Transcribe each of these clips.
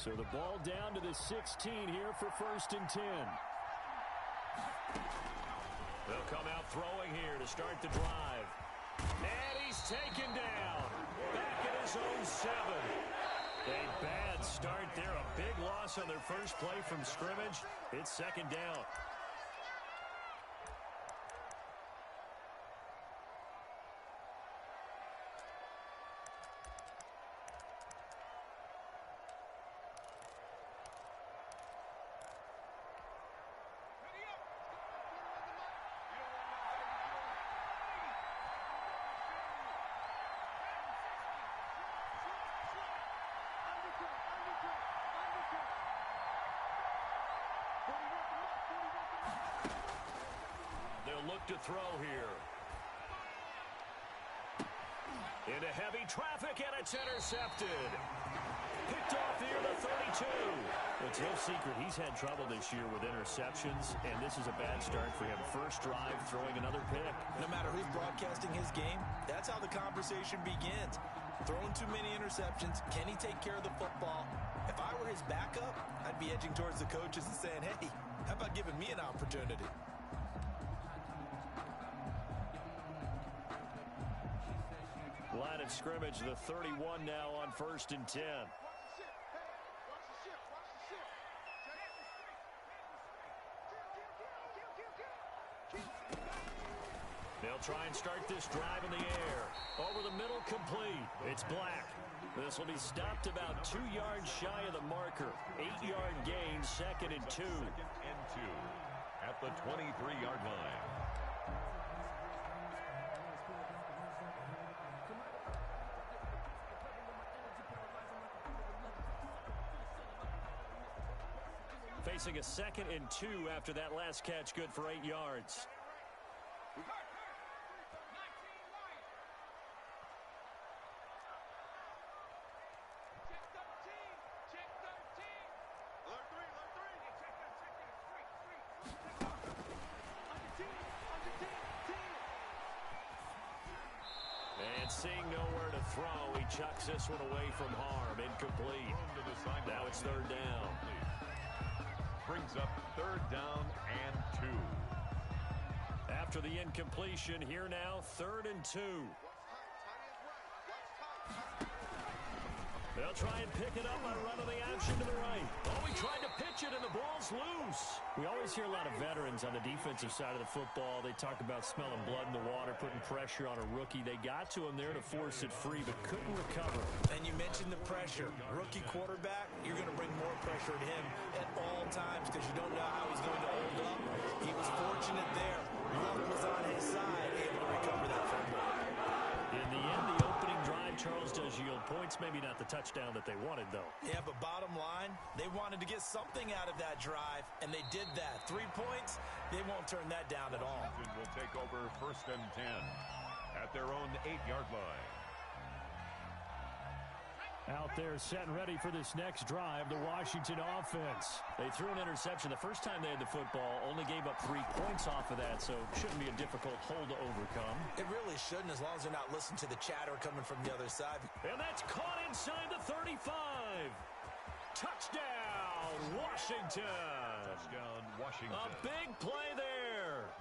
So the ball down to the 16 here for 1st and 10. They'll come out throwing here to start the drive. And he's taken down. Back at his own 7. A bad start there. A big loss on their first play from scrimmage. It's 2nd down. Look to throw here. Into heavy traffic, and it's intercepted. Picked off here to 32. It's no secret he's had trouble this year with interceptions, and this is a bad start for him. First drive, throwing another pick. No matter who's broadcasting his game, that's how the conversation begins. Throwing too many interceptions. Can he take care of the football? If I were his backup, I'd be edging towards the coaches and saying, hey, how about giving me an opportunity? Line of scrimmage, the 31 now on 1st and 10. They'll try and start this drive in the air. Over the middle, complete. It's Black. This will be stopped about 2 yards shy of the marker. 8-yard gain, 2nd and 2. 2nd and 2 at the 23-yard line. Facing a 2nd and 2 after that last catch, good for 8 yards. And seeing nowhere to throw, he chucks this one away from harm. Incomplete. Now it's 3rd down. Brings up 3rd down and 2. After the incompletion, here now, 3rd and 2. They'll try and pick it up by running the action to the right. Oh, he tried to pitch it, and the ball's loose. We always hear a lot of veterans on the defensive side of the football. They talk about smelling blood in the water, putting pressure on a rookie. They got to him there to force it free, but couldn't recover. And you mentioned the pressure. Rookie quarterback, you're going to bring more pressure at him at all times because you don't know how he's going to hold up. He was fortunate there. Luck was on his side, able to recover that fumble. In the end, the opening drive, Charles, does yield points. Maybe not the touchdown that they wanted, though. Yeah, but bottom line, they wanted to get something out of that drive, and they did that. 3 points, they won't turn that down at all. Will take over 1st and 10 at their own 8-yard line. Out there set and ready for this next drive, the Washington offense. They threw an interception the first time they had the football, only gave up 3 points off of that, so shouldn't be a difficult hole to overcome. It really shouldn't, as long as they're not listening to the chatter coming from the other side. And that's caught inside the 35. Touchdown, Washington. Touchdown, Washington. A big play there.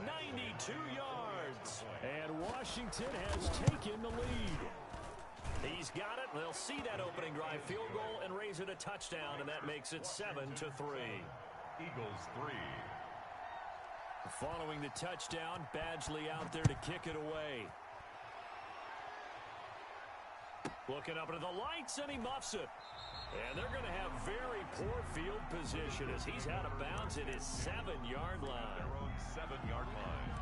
92 yards. And Washington has taken the lead. He's got it. They'll see that opening drive field goal and raise it a touchdown, and that makes it 7-3. Eagles 3. Following the touchdown, Badgley out there to kick it away. Looking up into the lights, and he muffs it. And they're going to have very poor field position as he's out of bounds at his 7-yard line. Their own 7-yard line.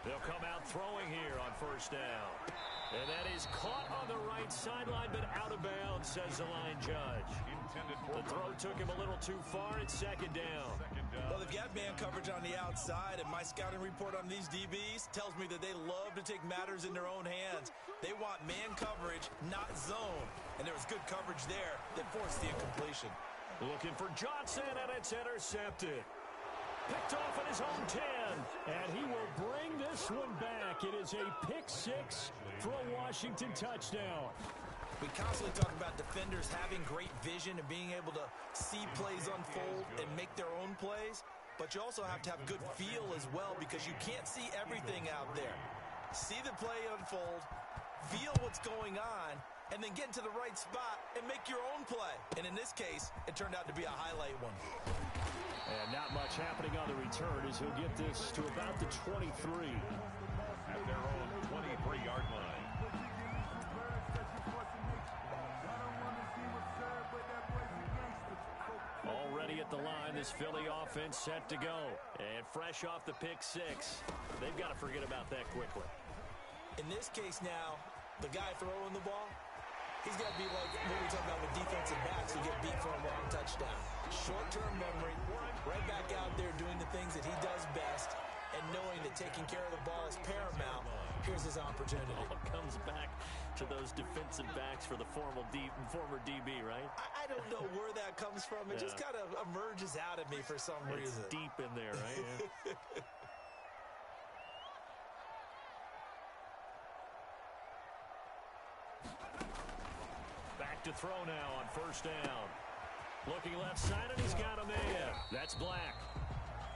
They'll come out throwing here on 1st down. And that is caught on the right sideline, but out of bounds, says the line judge. The throw took him a little too far. It's 2nd down. Well, they've got man coverage on the outside, and my scouting report on these DBs tells me that they love to take matters in their own hands. They want man coverage, not zone. And there was good coverage there that forced the incompletion. Looking for Johnson, and it's intercepted. Picked off at his own 10. And he will bring this one back. It is a pick six for a Washington touchdown. We constantly talk about defenders having great vision and being able to see plays unfold and make their own plays. But you also have to have good feel as well because you can't see everything out there. See the play unfold, feel what's going on, and then get into the right spot and make your own play. And in this case, it turned out to be a highlight one. And not much happening on the return as he'll get this to about the 23. At their own 23-yard line. Already at the line, this Philly offense set to go. And fresh off the pick six, they've got to forget about that quickly. In this case now, the guy throwing the ball, he's got to be like what we talk about with defensive backs who get beat for a long touchdown. Short-term memory, right back out there doing the things that he does best, and knowing that taking care of the ball is paramount. Here's his opportunity. All comes back to those defensive backs for the former DB, right? I don't know where that comes from. It just kind of emerges out of me for some reason. It's deep in there, right? Yeah. Back to throw now on first down. Looking left side, and he's got a man. That's Black.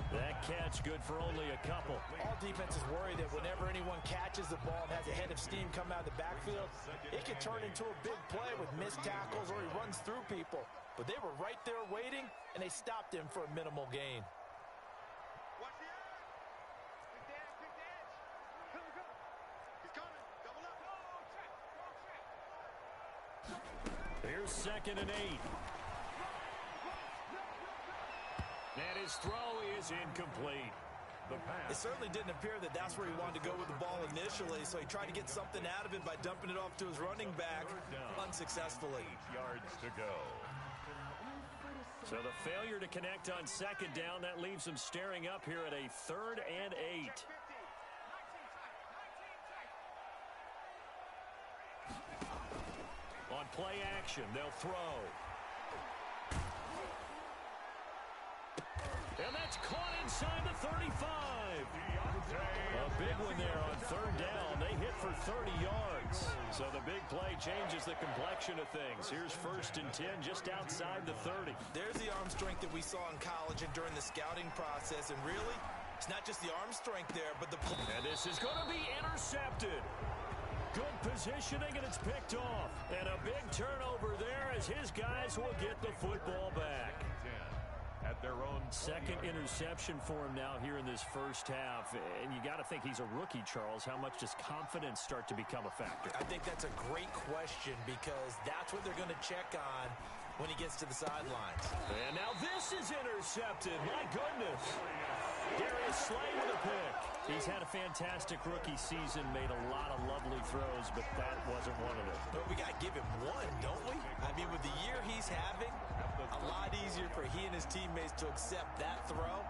That catch good for only a couple. All defenses worry that whenever anyone catches the ball and has a head of steam come out of the backfield, it can turn into a big play with missed tackles or he runs through people. But they were right there waiting, and they stopped him for a minimal gain. Watch the edge. Pick the edge. Pick the edge. Here we go. He's coming. Double up. Oh, check. Here's 2nd and 8. And his throw is incomplete. It certainly didn't appear that that's where he wanted to go with the ball initially, so he tried to get something out of it by dumping it off to his running back unsuccessfully. 8 yards to go. So the failure to connect on 2nd down, that leaves him staring up here at a 3rd and 8. On play action, they'll throw. And that's caught inside the 35. A big one there on 3rd down. They hit for 30 yards. So the big play changes the complexion of things. Here's 1st and 10 just outside the 30. There's the arm strength that we saw in college and during the scouting process. And really, it's not just the arm strength there, but the... And this is going to be intercepted. Good positioning, and it's picked off. And a big turnover there as his guys will get the football back. At their own 2nd interception for him now here in this first half. And you got to think he's a rookie, Charles. How much does confidence start to become a factor? I think that's a great question because that's what they're going to check on when he gets to the sidelines. And now this is intercepted. My goodness. Darius Slay with a pick. He's had a fantastic rookie season, made a lot of lovely throws, but that wasn't one of them. But we got to give him one, don't we? I mean, with the year he's having, a lot easier for he and his teammates to accept that throw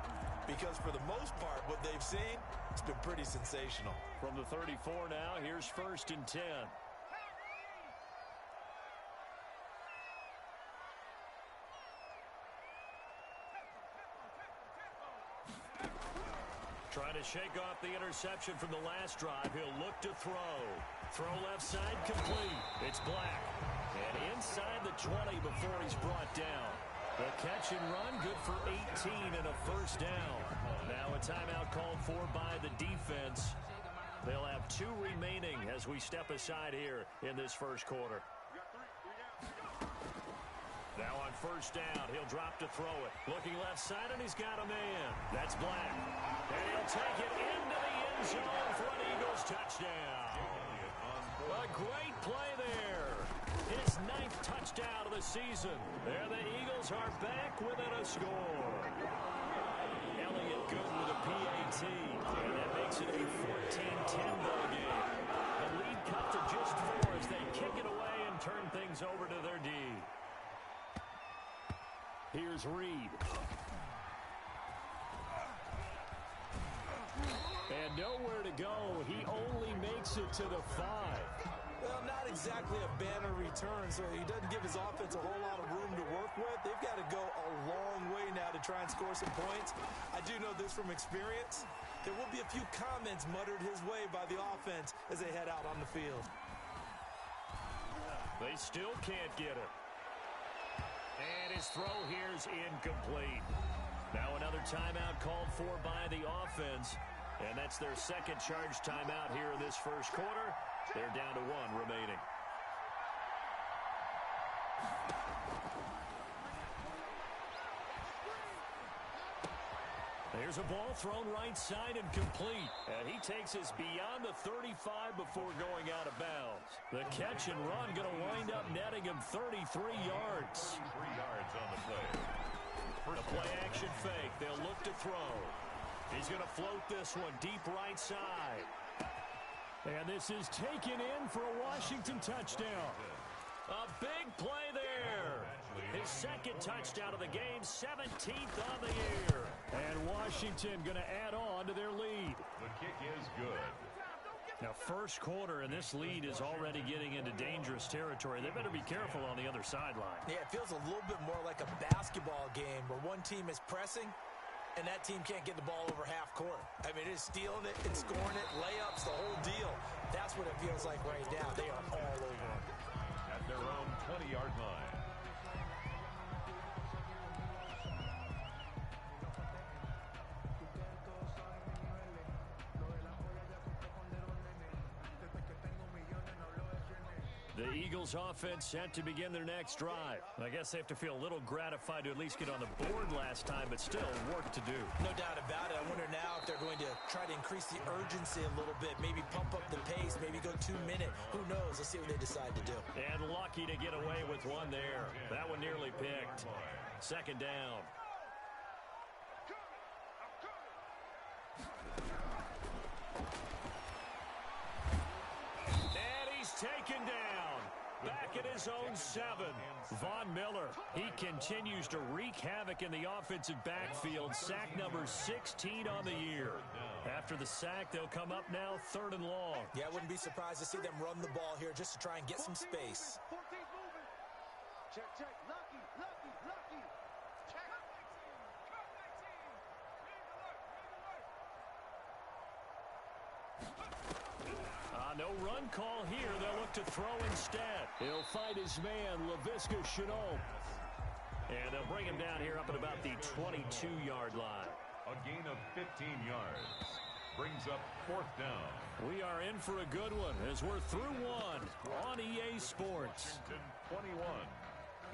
because for the most part, what they've seen, it's been pretty sensational. From the 34 now, here's 1st and 10. Trying to shake off the interception from the last drive. He'll look to throw. Throw left side complete. It's Black. And inside the 20 before he's brought down. The catch and run good for 18 and a 1st down. Now a timeout called for by the defense. They'll have 2 remaining as we step aside here in this first quarter. Now on 1st down, he'll drop to throw it. Looking left side, and he's got a man. That's Black. And he'll take it into the end zone for an Eagles touchdown. A great play there. His 9th touchdown of the season. There the Eagles are back within a score. Elliott good with a PAT. And that makes it a 14-10 ball game. The lead cut to just 4 as they kick it away and turn things over to their D. Here's Reed. And nowhere to go. He only makes it to the 5. Well, not exactly a banner return, so he doesn't give his offense a whole lot of room to work with. They've got to go a long way now to to try and score some points. I do know this from experience. There will be a few comments muttered his way by the offense as they head out on the field. They still can't get him. And his throw here's incomplete. Now another timeout called for by the offense. And that's their second charge timeout here in this first quarter. They're down to 1 remaining. There's a ball thrown right side and complete. And he takes us beyond the 35 before going out of bounds. The catch and run going to wind up netting him 33 yards. 3 yards on the play. The play action fake. They'll look to throw. He's going to float this one deep right side. And this is taken in for a Washington touchdown. A big play there. His second touchdown of the game, 17th on the year. And Washington going to add on to their lead. The kick is good. Now, first quarter, and this lead is already getting into dangerous territory. They better be careful on the other sideline. Yeah, it feels a little bit more like a basketball game where one team is pressing and that team can't get the ball over half court. I mean, it is stealing it, it's scoring it, layups, the whole deal. That's what it feels like right now. They are all over them. At their own 20-yard line. The Eagles offense set to begin their next drive. I guess they have to feel a little gratified to at least get on the board last time, but still work to do. No doubt about it. I wonder now if they're going to try to increase the urgency a little bit, maybe pump up the pace, maybe go 2-minute. Who knows? Let's see what they decide to do. And lucky to get away with one there. That one nearly picked. Second down. And he's taken down. Back at his own 7. Von Miller, he continues to wreak havoc in the offensive backfield. Sack number 16 on the year. After the sack, they'll come up now 3rd and long. Yeah, I wouldn't be surprised to see them run the ball here just to try and get some space. 14's moving. Check, check. Lucky, lucky, lucky. Check. No run call here. They'll look to throw instead. He'll fight his man, Laviska Shenault. And they'll bring him down here up at about the 22-yard line. A gain of 15 yards. Brings up 4th down. We are in for a good one as we're through one on EA Sports. Washington 21.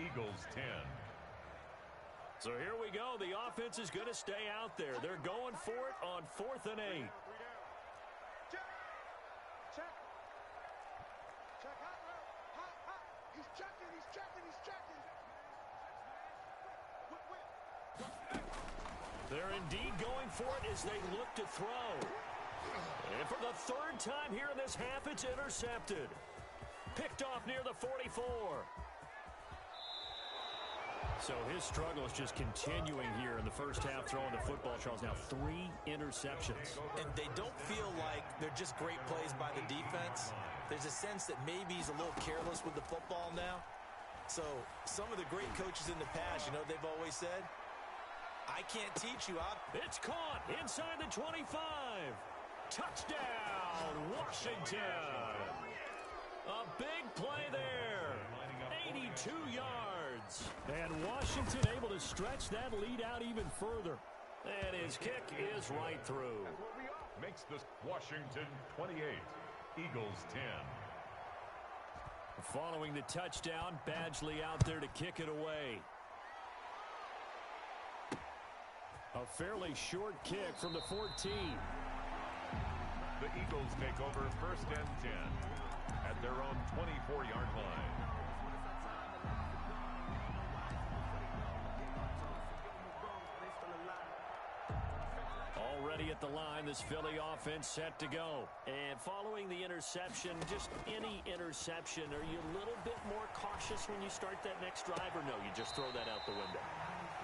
Eagles 10. So here we go. The offense is going to stay out there. They're going for it on 4th and 8. They're indeed going for it as they look to throw. And for the 3rd time here in this half, it's intercepted. Picked off near the 44. So his struggle is just continuing here in the first half, throwing the football. Charles, now 3 interceptions. And they don't feel like they're just great plays by the defense. There's a sense that maybe he's a little careless with the football now. So some of the great coaches in the past, you know, they've always said, I can't teach you. It's caught inside the 25. Touchdown, Washington. A big play there. 82 yards. And Washington able to stretch that lead out even further. And his kick is right through. Makes this Washington 28. Eagles 10. Following the touchdown, Badgley out there to kick it away. A fairly short kick from the 14. The Eagles take over 1st and 10 at their own 24-yard line. Already at the line, this Philly offense set to go. And following the interception, just any interception, are you a little bit more cautious when you start that next drive, or no, you just throw that out the window?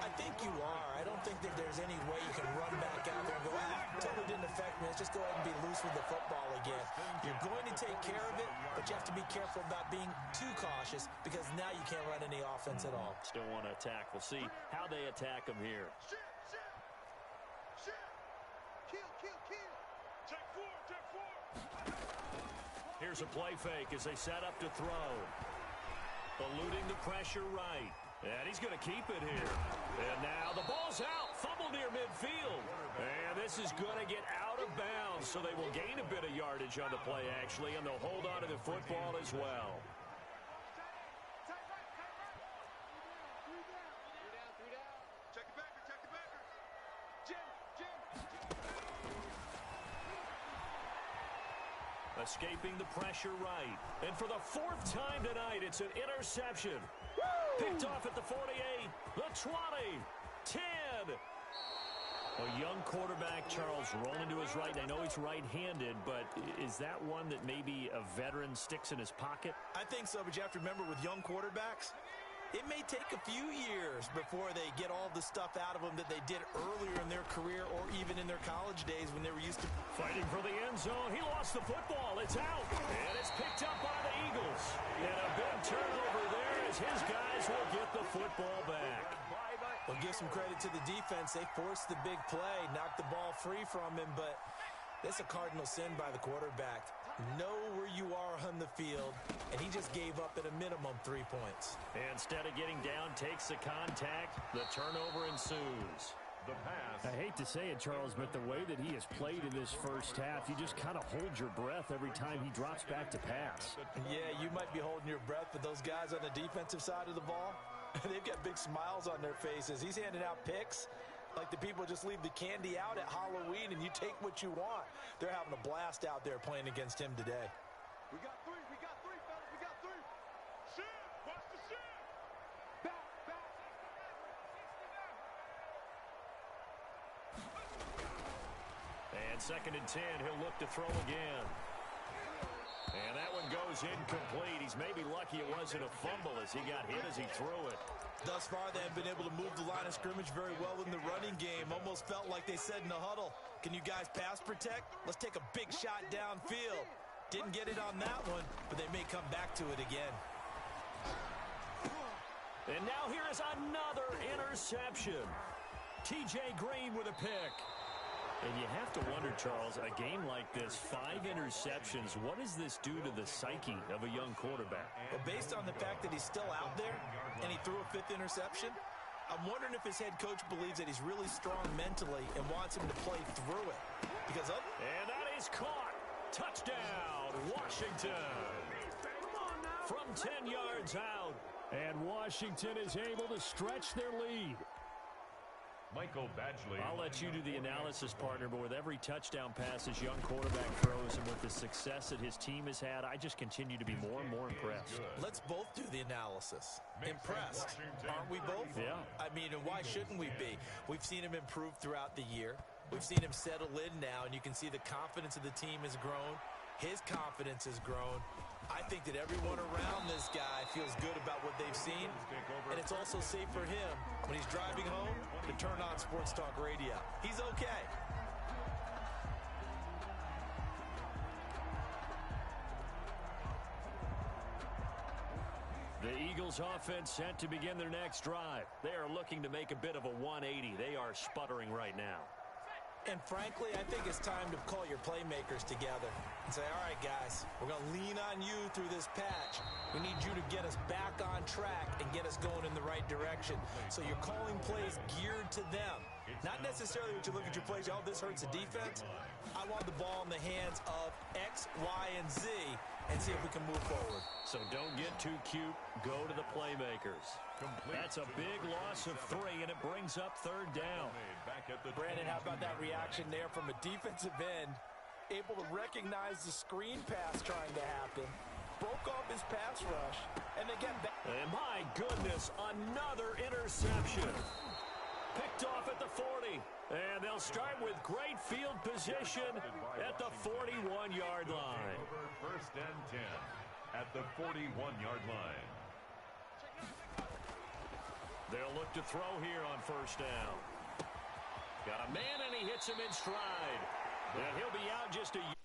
I think you are. I don't think that there's any way you can run back out there and go, totally didn't affect me. Let's just go ahead and be loose with the football again. You're going to take care of it, but you have to be careful about being too cautious because now you can't run any offense at all. Still want to attack. We'll see how they attack him here. Shift. Kill. Take four. Here's a play fake as they set up to throw. Eluding the pressure right. And he's going to keep it here. And now the ball's out. Fumble near midfield. And this is going to get out of bounds, so they will gain a bit of yardage on the play, actually, and they'll hold on to the football as well. Check the backer. Jim. Escaping the pressure right. And for the fourth time tonight, it's an interception. Picked off at the 48, the 20, 10. A young quarterback, Charles, rolling to his right. I know he's right-handed, but is that one that maybe a veteran sticks in his pocket? I think so, but you have to remember with young quarterbacks, it may take a few years before they get all the stuff out of them that they did earlier in their career or even in their college days when they were used to. Fighting for the end zone. He lost the football. It's out. And it's picked up by the Eagles. And a big turnover there as his guys will get the football back. Well, give some credit to the defense. They forced the big play, knocked the ball free from him, but that's a cardinal sin by the quarterback. Know where you are on the field, and he just gave up at a minimum 3 points. Instead of getting down, takes the contact. The turnover ensues. The pass. I hate to say it, Charles, but the way that he has played in this first half, you just kind of hold your breath every time he drops back to pass. Yeah, you might be holding your breath, but those guys on the defensive side of the ball, they've got big smiles on their faces. He's handing out picks like the people just leave the candy out at Halloween and you take what you want. They're having a blast out there playing against him today. We got three, fellas. We got three. Shift. Watch the shift. Back. And 2nd and 10, he'll look to throw again. And that one goes incomplete. He's maybe lucky it wasn't a fumble as he got hit as he threw it. Thus far, they have been able to move the line of scrimmage very well in the running game. Almost felt like they said in the huddle, can you guys pass protect? Let's take a big shot downfield. Didn't get it on that one, but they may come back to it again. And now here is another interception. T.J. Green with a pick. And you have to wonder, Charles, a game like this, 5 interceptions, what does this do to the psyche of a young quarterback? Well, based on the fact that he's still out there and he threw a 5th interception, I'm wondering if his head coach believes that he's really strong mentally and wants him to play through it. Because and that is caught. Touchdown, Washington. From 10 yards out. And Washington is able to stretch their lead. Michael Badgley. I'll let you do the analysis, partner, but with every touchdown pass his young quarterback throws and with the success that his team has had, I just continue to be more and more impressed. Let's both do the analysis. Impressed, aren't we both? Yeah. I mean, and why shouldn't we be? We've seen him improve throughout the year. We've seen him settle in now, and you can see the confidence of the team has grown. His confidence has grown. I think that everyone around this guy feels good about what they've seen, and it's also safe for him when he's driving home to turn on Sports Talk Radio. He's okay. The Eagles offense set to begin their next drive. They are looking to make a bit of a 180. They are sputtering right now. And frankly, I think it's time to call your playmakers together and say, all right, guys, we're going to lean on you through this patch. We need you to get us back on track and get us going in the right direction. So you're calling plays geared to them. Not necessarily when you look at your plays, oh, this hurts the defense. I want the ball in the hands of X, Y, and Z and see if we can move forward. So don't get too cute. Go to the playmakers. That's a big loss of 3, and it brings up 3rd down. Brandon, how about that reaction there from a defensive end? Able to recognize the screen pass trying to happen. Broke off his pass rush, and they get back. And my goodness, another interception. Picked off at the 40. And they'll start with great field position at the 41-yard line. 1st and 10 at the 41-yard line. They'll look to throw here on first down. Got a man, and he hits him in stride. And he'll be out just a